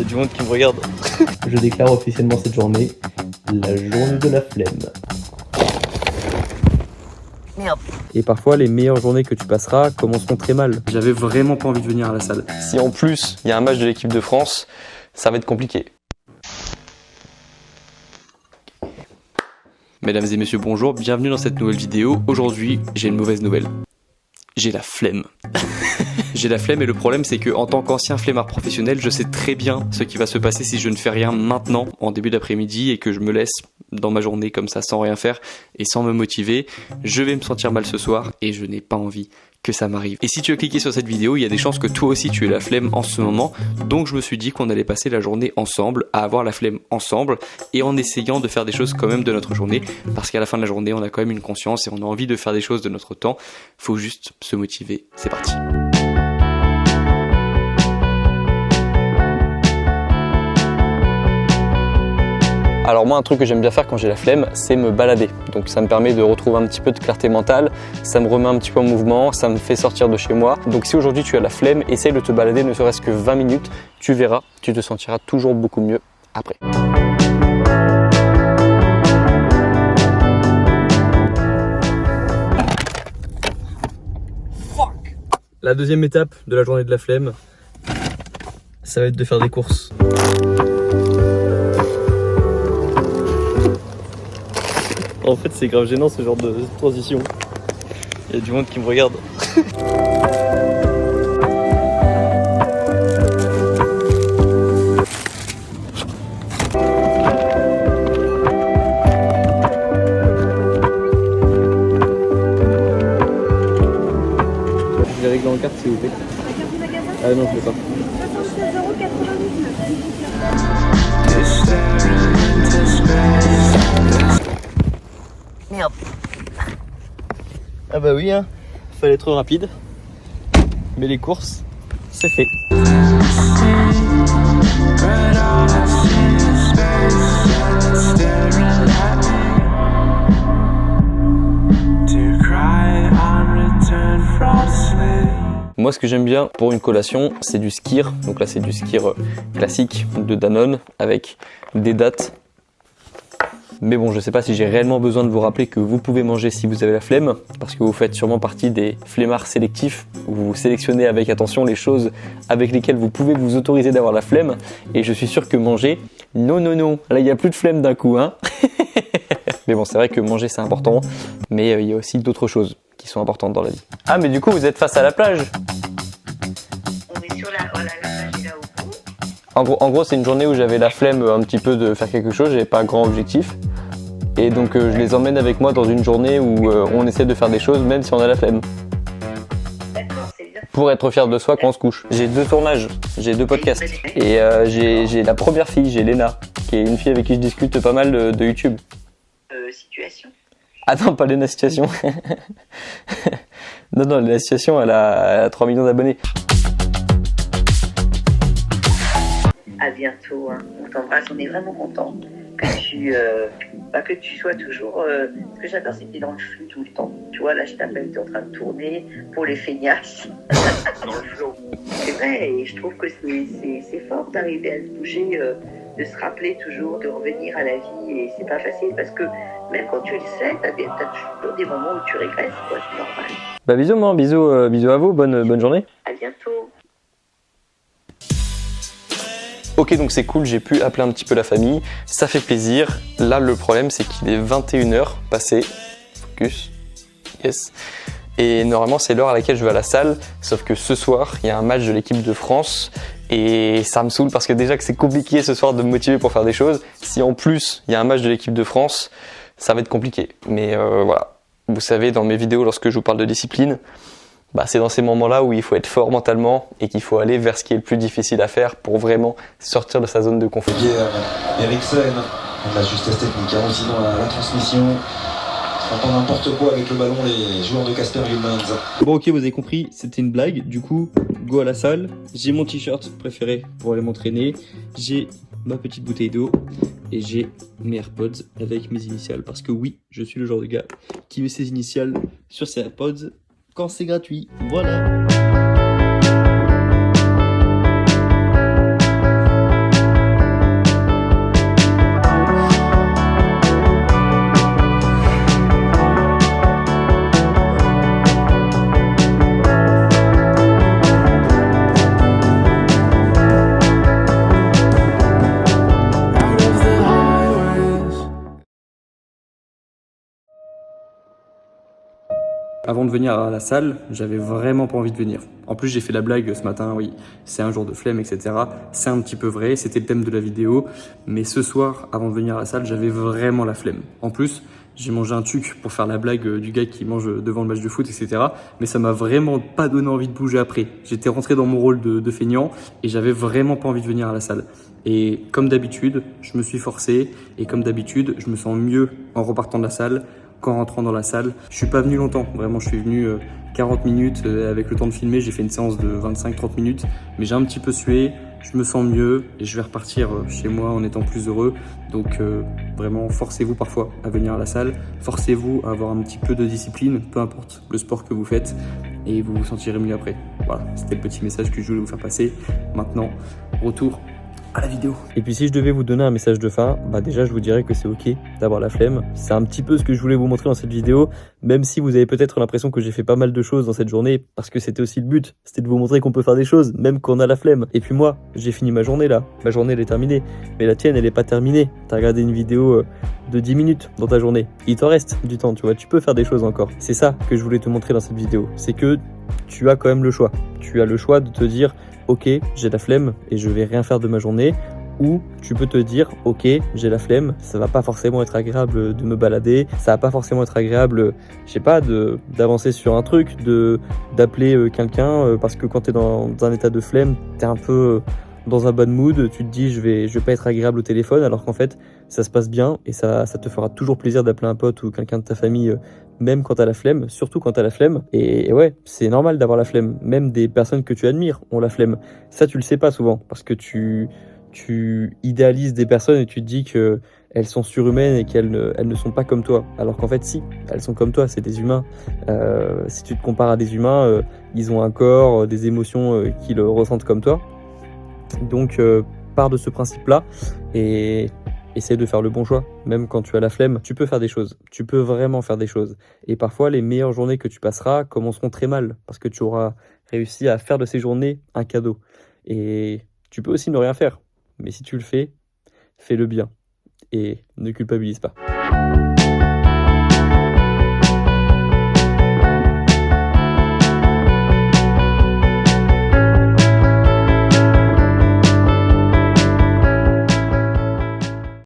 Il y a du monde qui me regarde. Je déclare officiellement cette journée la journée de la flemme. Merde. Et parfois, les meilleures journées que tu passeras commenceront très mal. J'avais vraiment pas envie de venir à la salle. Si en plus, il y a un match de l'équipe de France, ça va être compliqué. Mesdames et messieurs, bonjour, bienvenue dans cette nouvelle vidéo. Aujourd'hui, j'ai une mauvaise nouvelle. J'ai la flemme. J'ai la flemme et le problème c'est que en tant qu'ancien flemmard professionnel, je sais très bien ce qui va se passer si je ne fais rien maintenant en début d'après-midi et que je me laisse dans ma journée comme ça sans rien faire et sans me motiver. Je vais me sentir mal ce soir et je n'ai pas envie que ça m'arrive. Et si tu as cliqué sur cette vidéo, il y a des chances que toi aussi tu aies la flemme en ce moment. Donc je me suis dit qu'on allait passer la journée ensemble, à avoir la flemme ensemble et en essayant de faire des choses quand même de notre journée. Parce qu'à la fin de la journée, on a quand même une conscience et on a envie de faire des choses de notre temps. Faut juste se motiver. C'est parti. Alors moi, un truc que j'aime bien faire quand j'ai la flemme, c'est me balader. Donc ça me permet de retrouver un petit peu de clarté mentale, ça me remet un petit peu en mouvement, ça me fait sortir de chez moi. Donc si aujourd'hui tu as la flemme, essaye de te balader ne serait-ce que 20 minutes, tu verras, tu te sentiras toujours beaucoup mieux après. La deuxième étape de la journée de la flemme, ça va être de faire des courses. En fait, c'est grave gênant ce genre de transition. Il y a du monde qui me regarde. Je vais régler en carte s'il vous plaît. Ah non, je ne l'ai pas. 76,99 €. Merde. Ah bah oui, hein. Fallait être rapide. Mais les courses, c'est fait. Moi, ce que j'aime bien pour une collation, c'est du skyr. Donc là, c'est du skyr classique de Danone avec des dattes. Mais bon, je sais pas si j'ai réellement besoin de vous rappeler que vous pouvez manger si vous avez la flemme, parce que vous faites sûrement partie des flemmards sélectifs, où vous sélectionnez avec attention les choses avec lesquelles vous pouvez vous autoriser d'avoir la flemme. Et je suis sûr que manger, non, là il n'y a plus de flemme d'un coup, hein. Mais bon, c'est vrai que manger c'est important, mais il y a aussi d'autres choses qui sont importantes dans la vie. Ah, mais du coup, vous êtes face à la plage. On est sur la plage est là au bout. En gros, c'est une journée où j'avais la flemme un petit peu de faire quelque chose, j'avais pas un grand objectif. Et donc je les emmène avec moi dans une journée où on essaie de faire des choses même si on a la flemme. D'accord, c'est bien. Pour être fier de soi quand on se couche. J'ai 2 tournages, j'ai 2 podcasts. Et j'ai la première fille, j'ai Léna, qui est une fille avec qui je discute pas mal de YouTube. Situation. Ah non, pas Léna Situation. non, Léna Situation, elle a 3 millions d'abonnés. À bientôt, hein. On t'embrasse, on est vraiment contents que tu sois toujours. Ce que j'adore, c'est que tu es dans le flux tout le temps. Tu vois, là, je t'appelle, tu es en train de tourner pour les feignasses. Dans le flot. C'est vrai, et je trouve que c'est fort d'arriver à se bouger, de se rappeler toujours, de revenir à la vie, et c'est pas facile parce que même quand tu le sais, t'as toujours des moments où tu régresses, quoi, c'est normal. Bah bisous, moi, bisous à vous, bonne journée. À bientôt. Ok, donc c'est cool, j'ai pu appeler un petit peu la famille, ça fait plaisir. Là, le problème, c'est qu'il est 21h passé. Focus. Yes. Et normalement, c'est l'heure à laquelle je vais à la salle. Sauf que ce soir, il y a un match de l'équipe de France. Et ça me saoule parce que déjà que c'est compliqué ce soir de me motiver pour faire des choses. Si en plus, il y a un match de l'équipe de France, ça va être compliqué. Mais voilà. Vous savez, dans mes vidéos, lorsque je vous parle de discipline, bah, c'est dans ces moments-là où il faut être fort mentalement et qu'il faut aller vers ce qui est le plus difficile à faire pour vraiment sortir de sa zone de confort. Eriksen, la justesse technique, hein, aussi dans la transmission. On entend n'importe quoi avec le ballon, les joueurs de Casper Humans. Bon ok, vous avez compris, c'était une blague. Du coup, go à la salle. J'ai mon t-shirt préféré pour aller m'entraîner. J'ai ma petite bouteille d'eau. Et j'ai mes AirPods avec mes initiales. Parce que oui, je suis le genre de gars qui met ses initiales sur ses AirPods quand c'est gratuit. Voilà. Avant de venir à la salle, j'avais vraiment pas envie de venir. En plus, j'ai fait la blague ce matin, oui, c'est un jour de flemme, etc. C'est un petit peu vrai, c'était le thème de la vidéo. Mais ce soir, avant de venir à la salle, j'avais vraiment la flemme. En plus, j'ai mangé un tuc pour faire la blague du gars qui mange devant le match de foot, etc. Mais ça m'a vraiment pas donné envie de bouger après. J'étais rentré dans mon rôle de feignant et j'avais vraiment pas envie de venir à la salle. Et comme d'habitude, je me suis forcé et comme d'habitude, je me sens mieux en repartant de la salle qu'en rentrant dans la salle. Je suis pas venu longtemps, vraiment, je suis venu 40 minutes avec le temps de filmer. J'ai fait une séance de 25-30 minutes, mais j'ai un petit peu sué, je me sens mieux et je vais repartir chez moi en étant plus heureux. Donc vraiment, forcez-vous parfois à venir à la salle, forcez-vous à avoir un petit peu de discipline, peu importe le sport que vous faites, et vous vous sentirez mieux après. Voilà, c'était le petit message que je voulais vous faire passer. Maintenant, retour à la vidéo. Et puis si je devais vous donner un message de fin, bah déjà je vous dirais que c'est ok d'avoir la flemme. C'est un petit peu ce que je voulais vous montrer dans cette vidéo, même si vous avez peut-être l'impression que j'ai fait pas mal de choses dans cette journée, parce que c'était aussi le but, c'était de vous montrer qu'on peut faire des choses, même quand on a la flemme. Et puis moi, j'ai fini ma journée là, ma journée elle est terminée, mais la tienne elle est pas terminée. T'as regardé une vidéo de 10 minutes dans ta journée, il t'en reste du temps, tu vois, tu peux faire des choses encore. C'est ça que je voulais te montrer dans cette vidéo, c'est que tu as quand même le choix. Tu as le choix de te dire ok, j'ai la flemme et je vais rien faire de ma journée, ou tu peux te dire ok, j'ai la flemme, ça va pas forcément être agréable de me balader, ça va pas forcément être agréable, je sais pas, d'avancer sur un truc, d'appeler quelqu'un, parce que quand t'es dans un état de flemme, t'es un peu dans un bad mood, tu te dis je vais pas être agréable au téléphone, alors qu'en fait ça se passe bien et ça te fera toujours plaisir d'appeler un pote ou quelqu'un de ta famille, même quand t'as la flemme, surtout quand t'as la flemme. Et ouais, c'est normal d'avoir la flemme, même des personnes que tu admires ont la flemme. Ça tu le sais pas souvent, parce que tu idéalises des personnes et tu te dis que elles sont surhumaines et qu'elles ne sont pas comme toi. Alors qu'en fait, si, elles sont comme toi, c'est des humains. Si tu te compares à des humains, ils ont un corps, des émotions qu'ils ressentent comme toi. Donc, pars de ce principe-là et essaie de faire le bon choix. Même quand tu as la flemme, tu peux faire des choses. Tu peux vraiment faire des choses. Et parfois, les meilleures journées que tu passeras commenceront très mal parce que tu auras réussi à faire de ces journées un cadeau. Et tu peux aussi ne rien faire. Mais si tu le fais, fais-le bien et ne culpabilise pas.